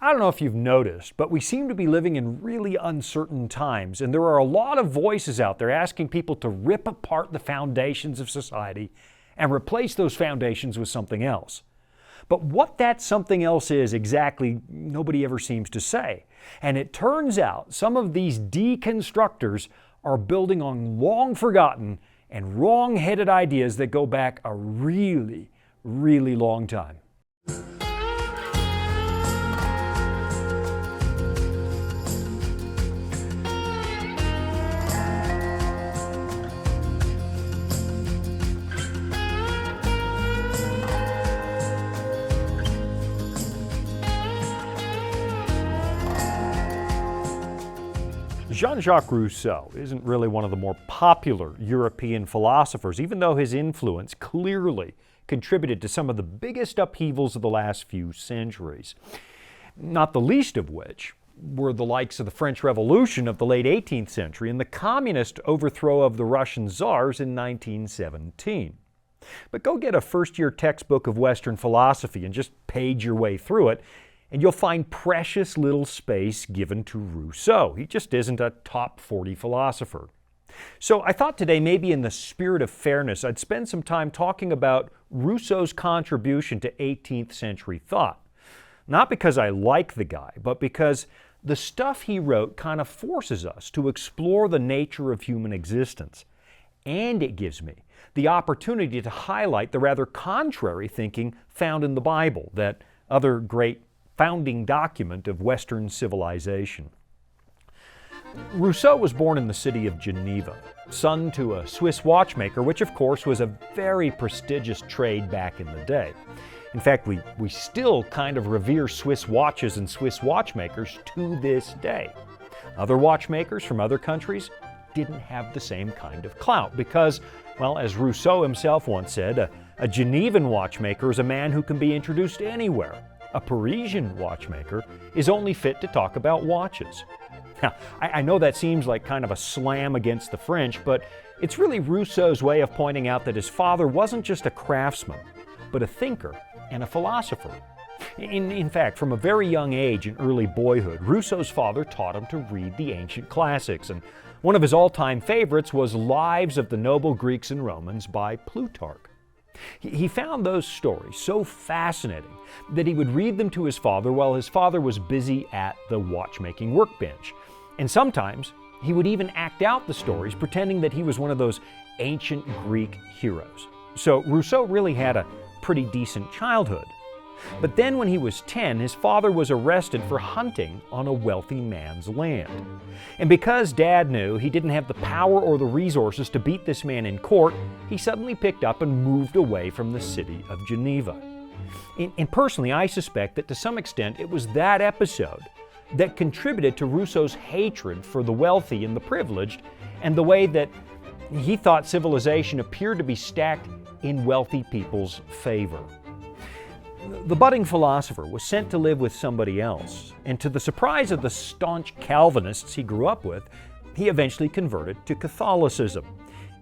I don't know if you've noticed, but we seem to be living in really uncertain times, and there are a lot of voices out there asking people to rip apart the foundations of society and replace those foundations with something else. But what that something else is exactly, nobody ever seems to say. And it turns out some of these deconstructors are building on long-forgotten and wrong-headed ideas that go back a really, really long time. JeanJacques Rousseau isn't really one of the more popular European philosophers, even though his influence clearly contributed to some of the biggest upheavals of the last few centuries. Not the least of which were the likes of the French Revolution of the late 18th century and the communist overthrow of the Russian czars in 1917. But go get a first-year textbook of Western philosophy and just page your way through it, and you'll find precious little space given to Rousseau. He just isn't a top 40 philosopher. So I thought today, maybe in the spirit of fairness, I'd spend some time talking about Rousseau's contribution to 18th century thought. Not because I like the guy, but because the stuff he wrote kind of forces us to explore the nature of human existence. And it gives me the opportunity to highlight the rather contrary thinking found in the Bible, that other great founding document of Western civilization. Rousseau was born in the city of Geneva, son to a Swiss watchmaker, which of course was a very prestigious trade back in the day. In fact, we still kind of revere Swiss watches and Swiss watchmakers to this day. Other watchmakers from other countries didn't have the same kind of clout because, well, as Rousseau himself once said, a Genevan watchmaker is a man who can be introduced anywhere. A Parisian watchmaker is only fit to talk about watches. Now, I know that seems like kind of a slam against the French, but it's really Rousseau's way of pointing out that his father wasn't just a craftsman, but a thinker and a philosopher. In fact, from a very young age in early boyhood, Rousseau's father taught him to read the ancient classics, and one of his all-time favorites was Lives of the Noble Greeks and Romans by Plutarch. He found those stories so fascinating that he would read them to his father while his father was busy at the watchmaking workbench. And sometimes he would even act out the stories, pretending that he was one of those ancient Greek heroes. So Rousseau really had a pretty decent childhood. But then when he was 10, his father was arrested for hunting on a wealthy man's land. And because Dad knew he didn't have the power or the resources to beat this man in court, he suddenly picked up and moved away from the city of Geneva. And personally, I suspect that to some extent it was that episode that contributed to Rousseau's hatred for the wealthy and the privileged, and the way that he thought civilization appeared to be stacked in wealthy people's favor. The budding philosopher was sent to live with somebody else, and to the surprise of the staunch Calvinists he grew up with, he eventually converted to Catholicism.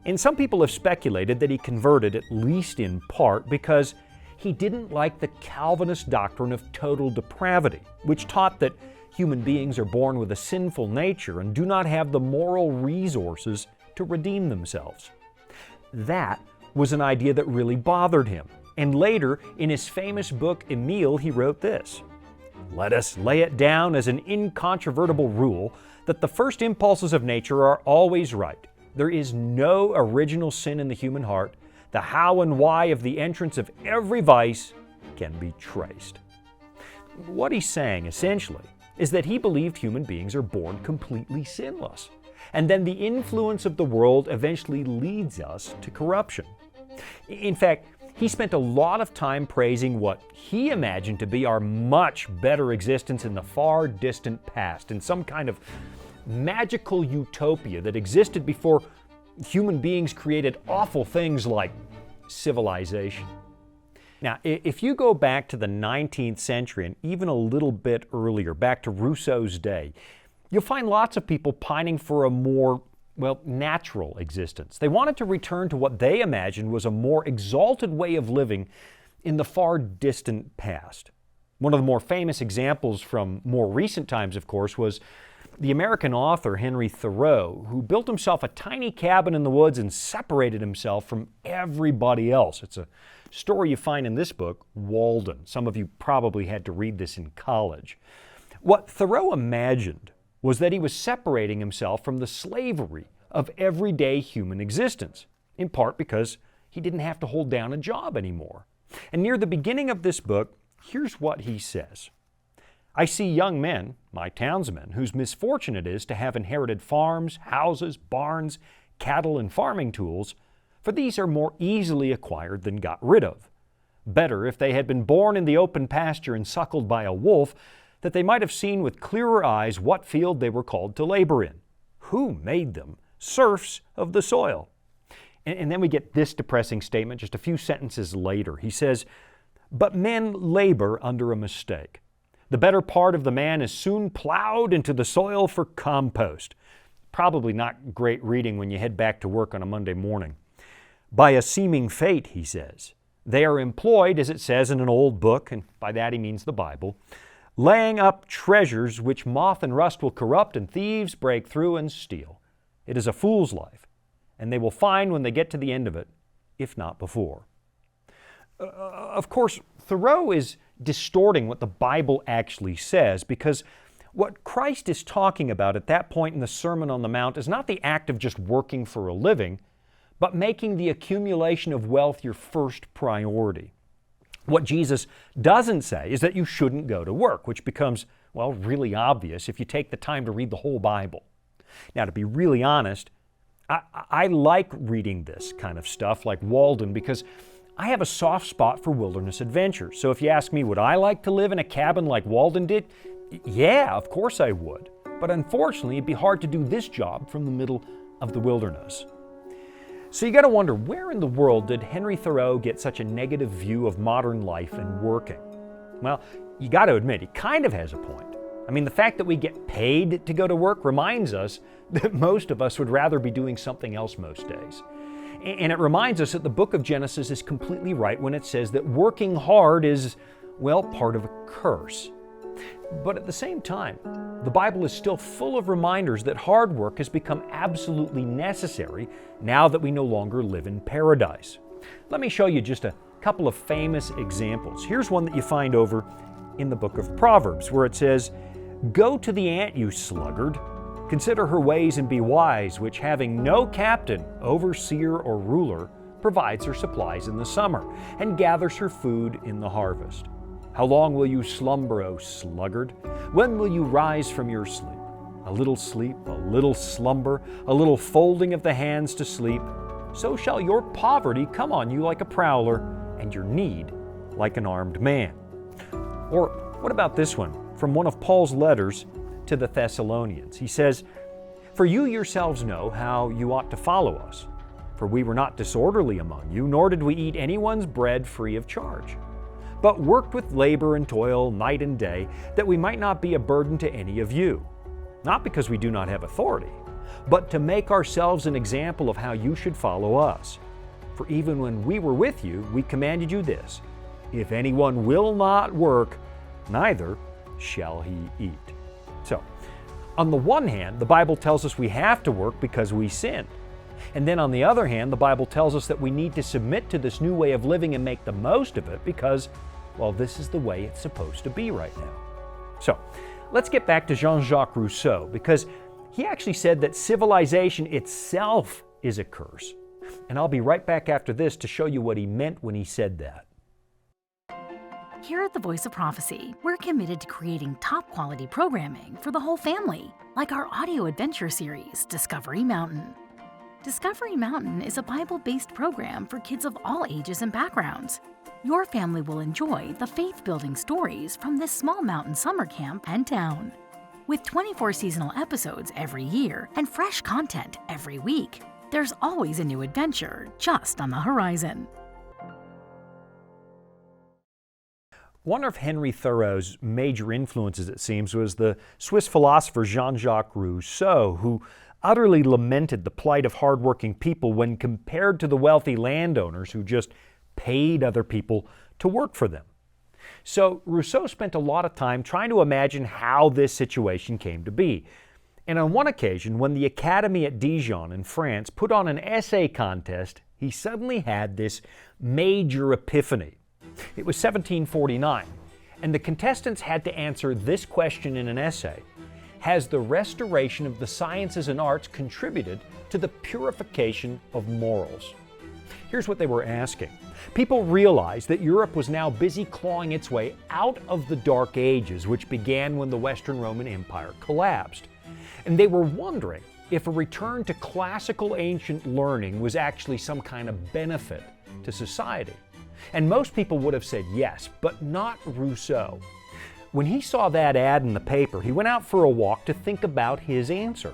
And some people have speculated that he converted, at least in part, because he didn't like the Calvinist doctrine of total depravity, which taught that human beings are born with a sinful nature and do not have the moral resources to redeem themselves. That was an idea that really bothered him. And later, in his famous book, Emile, he wrote this: "Let us lay it down as an incontrovertible rule that the first impulses of nature are always right. There is no original sin in the human heart. The how and why of the entrance of every vice can be traced." What he's saying, essentially, is that he believed human beings are born completely sinless, and then the influence of the world eventually leads us to corruption. In fact, he spent a lot of time praising what he imagined to be our much better existence in the far distant past, in some kind of magical utopia that existed before human beings created awful things like civilization. Now, if you go back to the 19th century and even a little bit earlier, back to Rousseau's day, you'll find lots of people pining for a more natural existence. They wanted to return to what they imagined was a more exalted way of living in the far distant past. One of the more famous examples from more recent times, of course, was the American author Henry Thoreau, who built himself a tiny cabin in the woods and separated himself from everybody else. It's a story you find in this book, Walden. Some of you probably had to read this in college. What Thoreau imagined was that he was separating himself from the slavery of everyday human existence, in part because he didn't have to hold down a job anymore. And near the beginning of this book, here's what he says. I see young men, my townsmen, whose misfortune it is to have inherited farms, houses, barns, cattle, and farming tools, for these are more easily acquired than got rid of. Better if they had been born in the open pasture and suckled by a wolf, that they might have seen with clearer eyes what field they were called to labor in. Who made them? Serfs of the soil. And then we get this depressing statement just a few sentences later. He says, but men labor under a mistake. The better part of the man is soon plowed into the soil for compost. Probably not great reading when you head back to work on a Monday morning. By a seeming fate, he says, they are employed, as it says in an old book, and by that he means the Bible, laying up treasures which moth and rust will corrupt and thieves break through and steal. It is a fool's life, and they will find when they get to the end of it, if not before. Of course, Thoreau is distorting what the Bible actually says, because what Christ is talking about at that point in the Sermon on the Mount is not the act of just working for a living, but making the accumulation of wealth your first priority. What Jesus doesn't say is that you shouldn't go to work, which becomes, well, really obvious if you take the time to read the whole Bible. Now, to be really honest, I like reading this kind of stuff like Walden because I have a soft spot for wilderness adventures. So if you ask me, would I like to live in a cabin like Walden did? Yeah, of course I would. But unfortunately, it'd be hard to do this job from the middle of the wilderness. So you got to wonder, where in the world did Henry Thoreau get such a negative view of modern life and working? Well, you got to admit, he kind of has a point. I mean, the fact that we get paid to go to work reminds us that most of us would rather be doing something else most days. And it reminds us that the book of Genesis is completely right when it says that working hard is, well, part of a curse. But at the same time, the Bible is still full of reminders that hard work has become absolutely necessary now that we no longer live in paradise. Let me show you just a couple of famous examples. Here's one that you find over in the book of Proverbs, where it says, "Go to the ant, you sluggard. Consider her ways and be wise, which having no captain, overseer, or ruler, provides her supplies in the summer, and gathers her food in the harvest. How long will you slumber, O sluggard? When will you rise from your sleep? A little slumber, a little folding of the hands to sleep. So shall your poverty come on you like a prowler, and your need like an armed man." Or what about this one from one of Paul's letters to the Thessalonians? He says, "For you yourselves know how you ought to follow us. For we were not disorderly among you, nor did we eat anyone's bread free of charge, but worked with labor and toil night and day, that we might not be a burden to any of you. Not because we do not have authority, but to make ourselves an example of how you should follow us. For even when we were with you, we commanded you this, if anyone will not work, neither shall he eat." So, on the one hand, the Bible tells us we have to work because we sinned. And then on the other hand, the Bible tells us that we need to submit to this new way of living and make the most of it because, well, this is the way it's supposed to be right now. So, let's get back to JeanJacques Rousseau, because he actually said that civilization itself is a curse. And I'll be right back after this to show you what he meant when he said that. Here at the Voice of Prophecy, we're committed to creating top-quality programming for the whole family, like our audio adventure series, Discovery Mountain. Discovery Mountain is a Bible-based program for kids of all ages and backgrounds. Your family will enjoy the faith-building stories from this small mountain summer camp and town. With 24 seasonal episodes every year and fresh content every week, there's always a new adventure just on the horizon. One of Henry Thoreau's major influences, it seems, was the Swiss philosopher JeanJacques Rousseau, who utterly lamented the plight of hardworking people when compared to the wealthy landowners who just paid other people to work for them. So Rousseau spent a lot of time trying to imagine how this situation came to be. And on one occasion, when the Academy at Dijon in France put on an essay contest, he suddenly had this major epiphany. It was 1749, and the contestants had to answer this question in an essay: has the restoration of the sciences and arts contributed to the purification of morals? Here's what they were asking. People realized that Europe was now busy clawing its way out of the Dark Ages, which began when the Western Roman Empire collapsed. And they were wondering if a return to classical ancient learning was actually some kind of benefit to society. And most people would have said yes, but not Rousseau. When he saw that ad in the paper, he went out for a walk to think about his answer.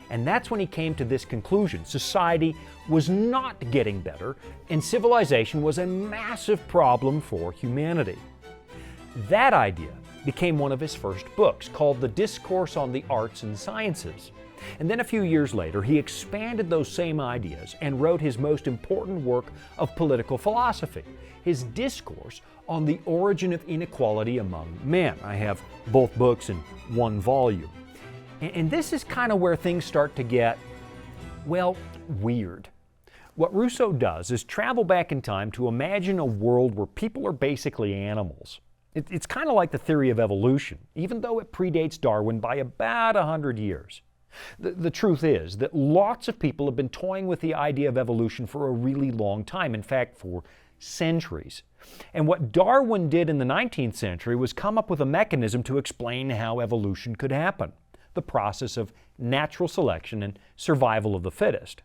And that's when he came to this conclusion: society was not getting better, and civilization was a massive problem for humanity. That idea became one of his first books, called The Discourse on the Arts and Sciences. And then a few years later, he expanded those same ideas and wrote his most important work of political philosophy, his Discourse on the Origin of Inequality Among Men. I have both books in one volume. And this is kind of where things start to get, well, weird. What Rousseau does is travel back in time to imagine a world where people are basically animals. It's kind of like the theory of evolution, even though it predates Darwin by about 100 years. The truth is that lots of people have been toying with the idea of evolution for a really long time, in fact, for centuries. And what Darwin did in the 19th century was come up with a mechanism to explain how evolution could happen: the process of natural selection and survival of the fittest.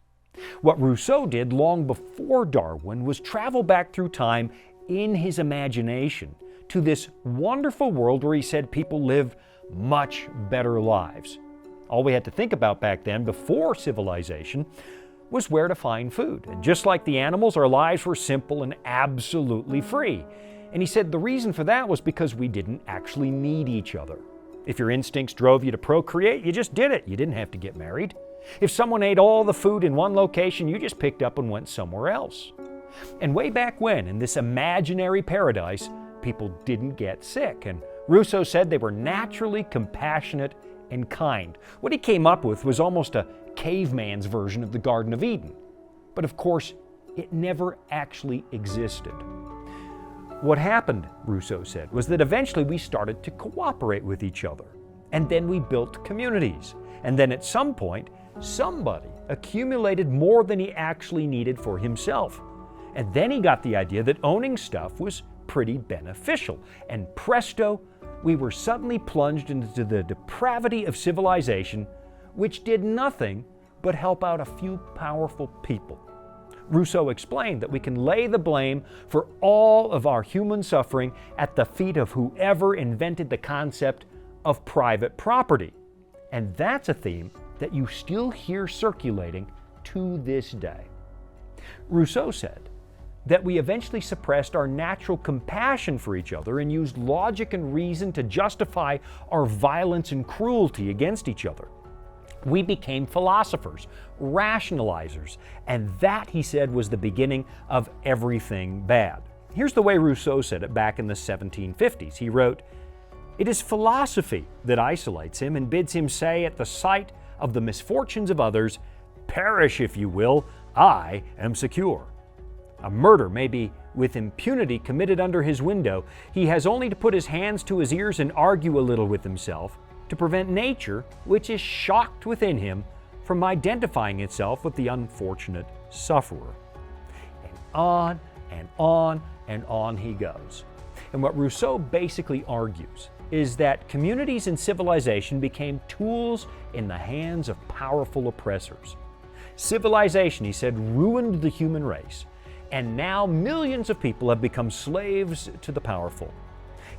What Rousseau did long before Darwin was travel back through time in his imagination to this wonderful world where he said people live much better lives. All we had to think about back then, before civilization, was where to find food. And just like the animals, our lives were simple and absolutely free. And he said the reason for that was because we didn't actually need each other. If your instincts drove you to procreate, you just did it. You didn't have to get married. If someone ate all the food in one location, you just picked up and went somewhere else. And way back when, in this imaginary paradise, people didn't get sick. And Rousseau said they were naturally compassionate and kind. What he came up with was almost a caveman's version of the Garden of Eden. But of course, it never actually existed. What happened, Rousseau said, was that eventually we started to cooperate with each other. And then we built communities. And then at some point, somebody accumulated more than he actually needed for himself. And then he got the idea that owning stuff was pretty beneficial. And presto, we were suddenly plunged into the depravity of civilization, which did nothing but help out a few powerful people. Rousseau explained that we can lay the blame for all of our human suffering at the feet of whoever invented the concept of private property. And that's a theme that you still hear circulating to this day. Rousseau said that we eventually suppressed our natural compassion for each other and used logic and reason to justify our violence and cruelty against each other. We became philosophers, rationalizers, and that, he said, was the beginning of everything bad. Here's the way Rousseau said it back in the 1750s. He wrote, "It is philosophy that isolates him and bids him say at the sight of the misfortunes of others, 'Perish if you will, I am secure.' A murder may be with impunity committed under his window. He has only to put his hands to his ears and argue a little with himself to prevent nature, which is shocked within him, from identifying itself with the unfortunate sufferer." And on and on and on he goes. And what Rousseau basically argues is that communities and civilization became tools in the hands of powerful oppressors. Civilization, he said, ruined the human race, and now millions of people have become slaves to the powerful.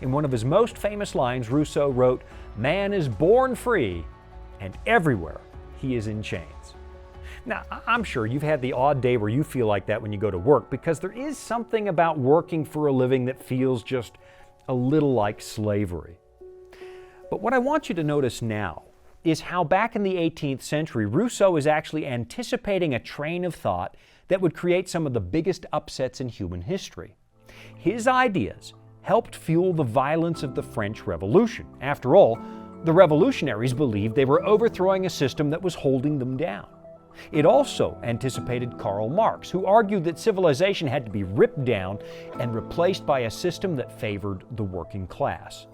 In one of his most famous lines, Rousseau wrote, "Man is born free, and everywhere he is in chains." Now, I'm sure you've had the odd day where you feel like that when you go to work, because there is something about working for a living that feels just a little like slavery. But what I want you to notice now is how back in the 18th century, Rousseau is actually anticipating a train of thought that would create some of the biggest upsets in human history. His ideas helped fuel the violence of the French Revolution. After all, the revolutionaries believed they were overthrowing a system that was holding them down. It also anticipated Karl Marx, who argued that civilization had to be ripped down and replaced by a system that favored the working class.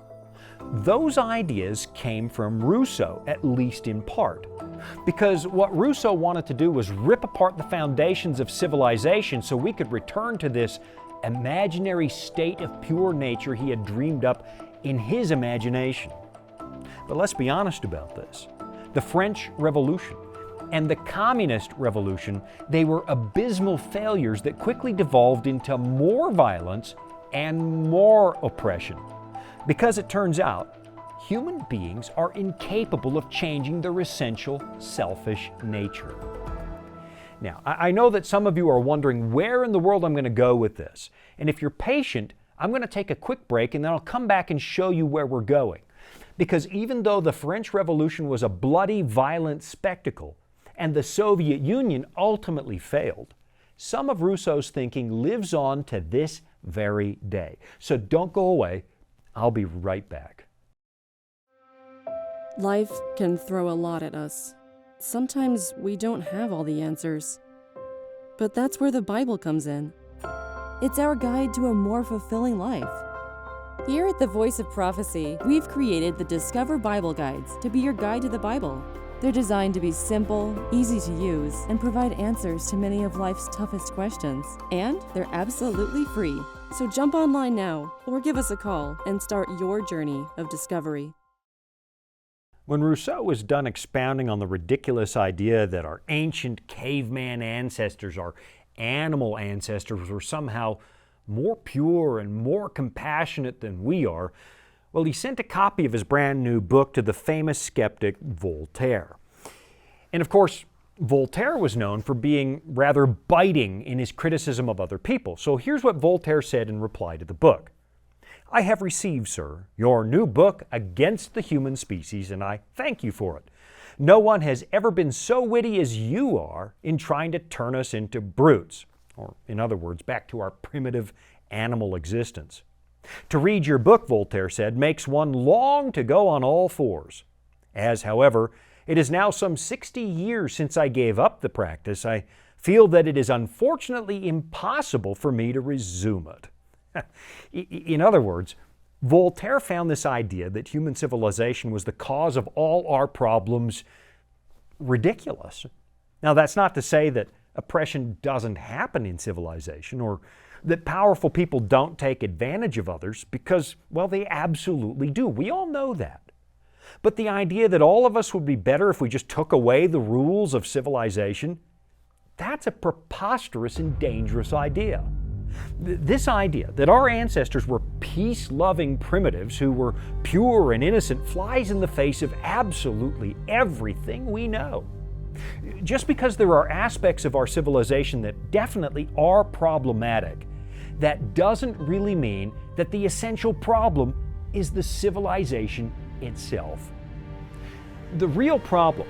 Those ideas came from Rousseau, at least in part, because what Rousseau wanted to do was rip apart the foundations of civilization so we could return to this imaginary state of pure nature he had dreamed up in his imagination. But let's be honest about this. The French Revolution and the Communist Revolution, they were abysmal failures that quickly devolved into more violence and more oppression. Because it turns out, human beings are incapable of changing their essential selfish nature. Now, I know that some of you are wondering where in the world I'm going to go with this. And if you're patient, I'm going to take a quick break and then I'll come back and show you where we're going. Because even though the French Revolution was a bloody, violent spectacle, and the Soviet Union ultimately failed, some of Rousseau's thinking lives on to this very day. So don't go away. I'll be right back. Life can throw a lot at us. Sometimes we don't have all the answers. But that's where the Bible comes in. It's our guide to a more fulfilling life. Here at the Voice of Prophecy, we've created the Discover Bible Guides to be your guide to the Bible. They're designed to be simple, easy to use, and provide answers to many of life's toughest questions. And they're absolutely free. So jump online now, or give us a call and start your journey of discovery. When Rousseau was done expounding on the ridiculous idea that our ancient caveman ancestors, our animal ancestors, were somehow more pure and more compassionate than we are, well, he sent a copy of his brand new book to the famous skeptic Voltaire. And of course, Voltaire was known for being rather biting in his criticism of other people. So here's what Voltaire said in reply to the book. "I have received, sir, your new book against the human species, and I thank you for it. No one has ever been so witty as you are in trying to turn us into brutes," or in other words, back to our primitive animal existence. "To read your book," Voltaire said, "makes one long to go on all fours. As, however, it is now some 60 years since I gave up the practice, I feel that it is unfortunately impossible for me to resume it." In other words, Voltaire found this idea that human civilization was the cause of all our problems ridiculous. Now, that's not to say that oppression doesn't happen in civilization or that powerful people don't take advantage of others, because, well, they absolutely do. We all know that. But the idea that all of us would be better if we just took away the rules of civilization, that's a preposterous and dangerous idea. This idea that our ancestors were peace-loving primitives who were pure and innocent flies in the face of absolutely everything we know. Just because there are aspects of our civilization that definitely are problematic, that doesn't really mean that the essential problem is the civilization itself. The real problem,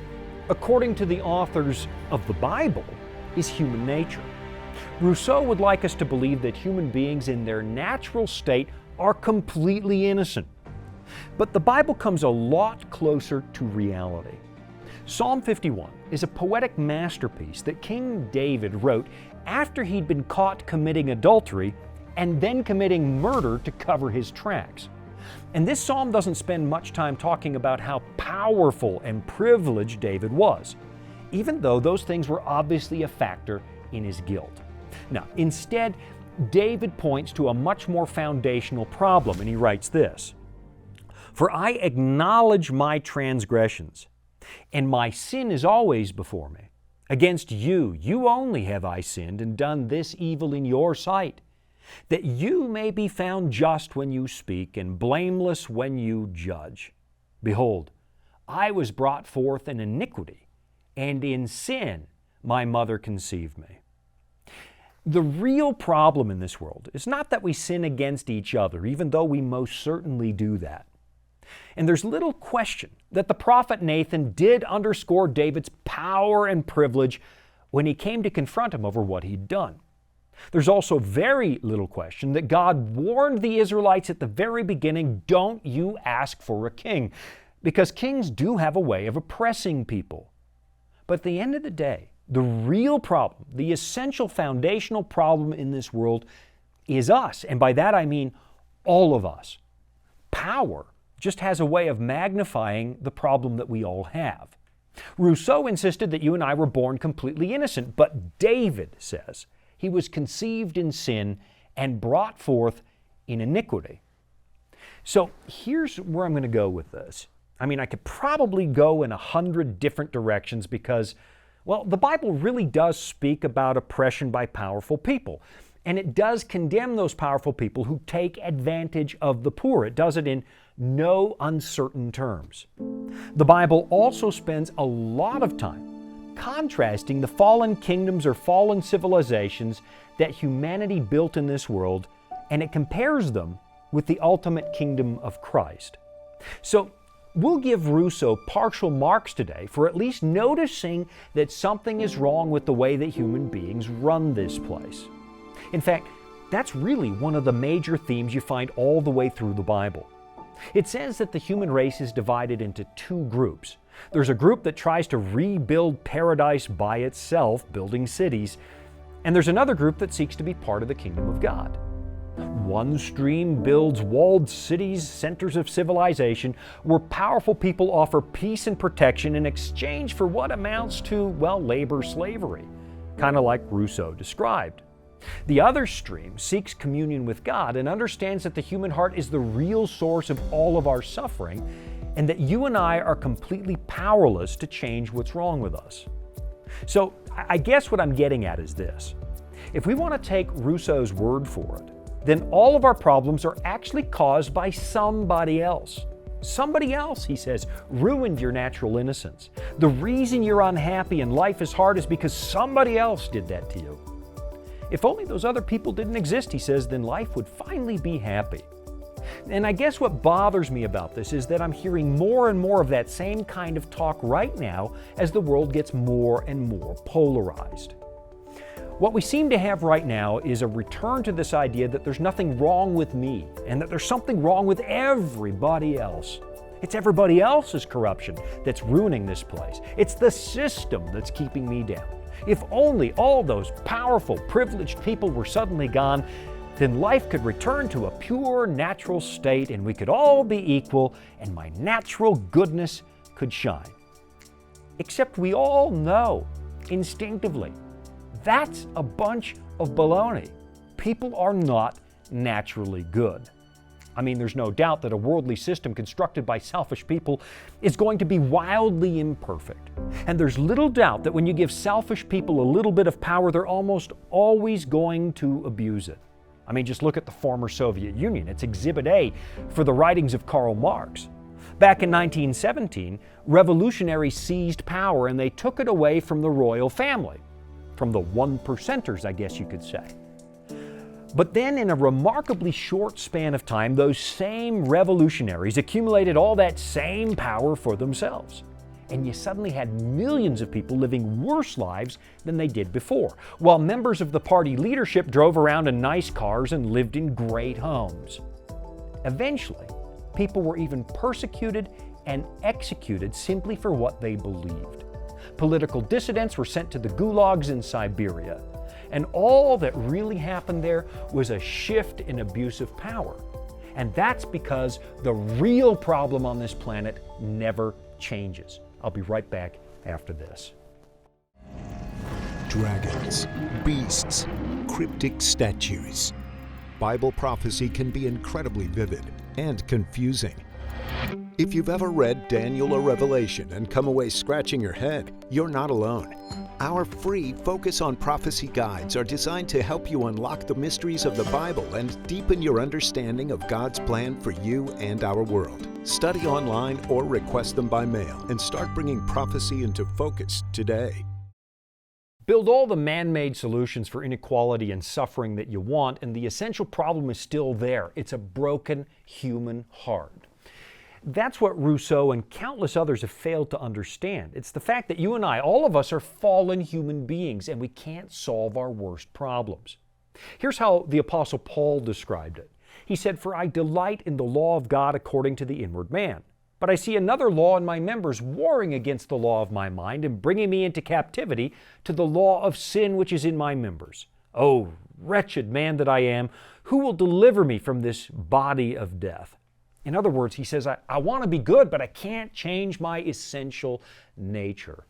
according to the authors of the Bible, is human nature. Rousseau would like us to believe that human beings in their natural state are completely innocent. But the Bible comes a lot closer to reality. Psalm 51 is a poetic masterpiece that King David wrote after he'd been caught committing adultery and then committing murder to cover his tracks. And this psalm doesn't spend much time talking about how powerful and privileged David was, even though those things were obviously a factor in his guilt. Now, instead, David points to a much more foundational problem, and he writes this: "For I acknowledge my transgressions, and my sin is always before me. Against you, you only have I sinned and done this evil in your sight, that you may be found just when you speak and blameless when you judge. Behold, I was brought forth in iniquity, and in sin my mother conceived me." The real problem in this world is not that we sin against each other, even though we most certainly do that. And there's little question that the prophet Nathan did underscore David's power and privilege when he came to confront him over what he'd done. There's also very little question that God warned the Israelites at the very beginning, don't you ask for a king, because kings do have a way of oppressing people. But at the end of the day, the real problem, the essential foundational problem in this world is us. And by that I mean all of us. Power just has a way of magnifying the problem that we all have. Rousseau insisted that you and I were born completely innocent, but David says he was conceived in sin and brought forth in iniquity. So here's where I'm going to go with this. I mean, I could probably go in 100 different directions because, well, the Bible really does speak about oppression by powerful people. And it does condemn those powerful people who take advantage of the poor. It does it in no uncertain terms. The Bible also spends a lot of time contrasting the fallen kingdoms or fallen civilizations that humanity built in this world, and it compares them with the ultimate kingdom of Christ. So we'll give Rousseau partial marks today for at least noticing that something is wrong with the way that human beings run this place. In fact, that's really one of the major themes you find all the way through the Bible. It says that the human race is divided into two groups. There's a group that tries to rebuild paradise by itself, building cities, and there's another group that seeks to be part of the kingdom of God. One stream builds walled cities, centers of civilization, where powerful people offer peace and protection in exchange for what amounts to, well, labor slavery, kind of like Rousseau described. The other stream seeks communion with God and understands that the human heart is the real source of all of our suffering, and that you and I are completely powerless to change what's wrong with us. So I guess what I'm getting at is this. If we want to take Rousseau's word for it, then all of our problems are actually caused by somebody else. Somebody else, he says, ruined your natural innocence. The reason you're unhappy and life is hard is because somebody else did that to you. If only those other people didn't exist, he says, then life would finally be happy. And I guess what bothers me about this is that I'm hearing more and more of that same kind of talk right now as the world gets more and more polarized. What we seem to have right now is a return to this idea that there's nothing wrong with me and that there's something wrong with everybody else. It's everybody else's corruption that's ruining this place. It's the system that's keeping me down. If only all those powerful, privileged people were suddenly gone, then life could return to a pure, natural state and we could all be equal and my natural goodness could shine. Except we all know, instinctively, that's a bunch of baloney. People are not naturally good. I mean, there's no doubt that a worldly system constructed by selfish people is going to be wildly imperfect. And there's little doubt that when you give selfish people a little bit of power, they're almost always going to abuse it. I mean, just look at the former Soviet Union. It's Exhibit A for the writings of Karl Marx. Back in 1917, revolutionaries seized power and they took it away from the royal family, from the one-percenters, I guess you could say. But then in a remarkably short span of time, those same revolutionaries accumulated all that same power for themselves. And you suddenly had millions of people living worse lives than they did before, while members of the party leadership drove around in nice cars and lived in great homes. Eventually, people were even persecuted and executed simply for what they believed. Political dissidents were sent to the gulags in Siberia. And all that really happened there was a shift in abuse of power. And that's because the real problem on this planet never changes. I'll be right back after this. Dragons, beasts, cryptic statues. Bible prophecy can be incredibly vivid and confusing. If you've ever read Daniel or Revelation and come away scratching your head, you're not alone. Our free Focus on Prophecy guides are designed to help you unlock the mysteries of the Bible and deepen your understanding of God's plan for you and our world. Study online or request them by mail and start bringing prophecy into focus today. Build all the man-made solutions for inequality and suffering that you want, and the essential problem is still there. It's a broken human heart. That's what Rousseau and countless others have failed to understand. It's the fact that you and I, all of us, are fallen human beings and we can't solve our worst problems. Here's how the Apostle Paul described it. He said, "For I delight in the law of God according to the inward man. But I see another law in my members, warring against the law of my mind and bringing me into captivity to the law of sin which is in my members. Oh, wretched man that I am, who will deliver me from this body of death?" In other words, he says, I want to be good, but I can't change my essential nature.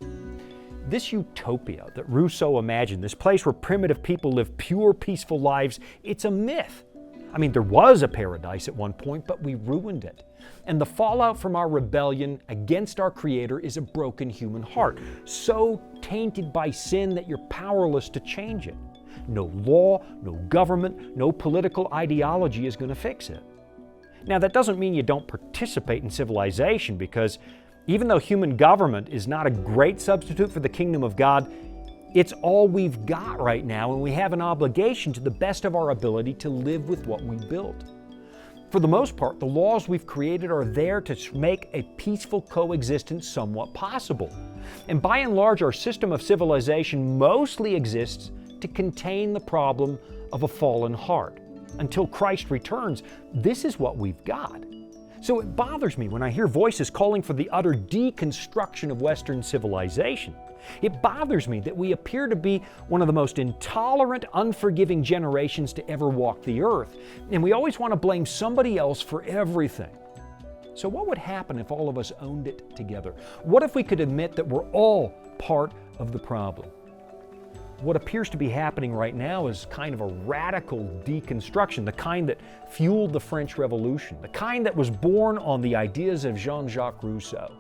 This utopia that Rousseau imagined, this place where primitive people live pure, peaceful lives, it's a myth. I mean, there was a paradise at one point, but we ruined it. And the fallout from our rebellion against our Creator is a broken human heart, so tainted by sin that you're powerless to change it. No law, no government, no political ideology is going to fix it. Now, that doesn't mean you don't participate in civilization, because even though human government is not a great substitute for the kingdom of God, it's all we've got right now, and we have an obligation to the best of our ability to live with what we built. For the most part, the laws we've created are there to make a peaceful coexistence somewhat possible. And by and large, our system of civilization mostly exists to contain the problem of a fallen heart. Until Christ returns, this is what we've got. So it bothers me when I hear voices calling for the utter deconstruction of Western civilization. It bothers me that we appear to be one of the most intolerant, unforgiving generations to ever walk the earth, and we always want to blame somebody else for everything. So what would happen if all of us owned it together? What if we could admit that we're all part of the problem? What appears to be happening right now is kind of a radical deconstruction, the kind that fueled the French Revolution, the kind that was born on the ideas of JeanJacques Rousseau.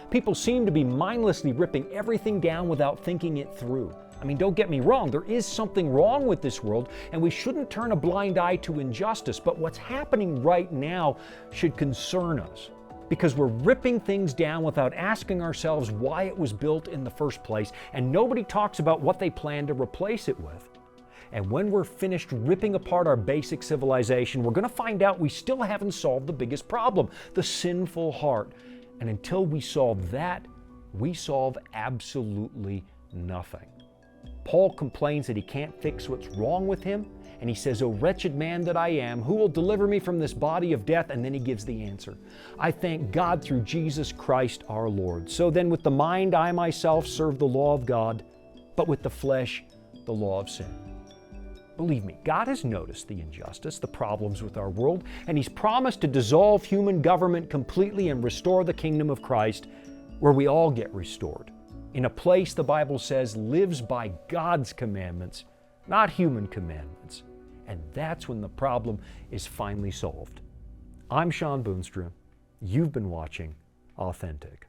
People seem to be mindlessly ripping everything down without thinking it through. I mean, don't get me wrong, there is something wrong with this world, and we shouldn't turn a blind eye to injustice, but what's happening right now should concern us, because we're ripping things down without asking ourselves why it was built in the first place, and nobody talks about what they plan to replace it with. And when we're finished ripping apart our basic civilization, we're going to find out we still haven't solved the biggest problem, the sinful heart. And until we solve that, we solve absolutely nothing. Paul complains that he can't fix what's wrong with him, and he says, "O wretched man that I am, who will deliver me from this body of death?" And then he gives the answer. "I thank God through Jesus Christ our Lord. So then with the mind I myself serve the law of God, but with the flesh the law of sin." Believe me, God has noticed the injustice, the problems with our world, and He's promised to dissolve human government completely and restore the kingdom of Christ, where we all get restored, in a place the Bible says lives by God's commandments, not human commandments. And that's when the problem is finally solved. I'm Shawn Boonstra. You've been watching Authentic.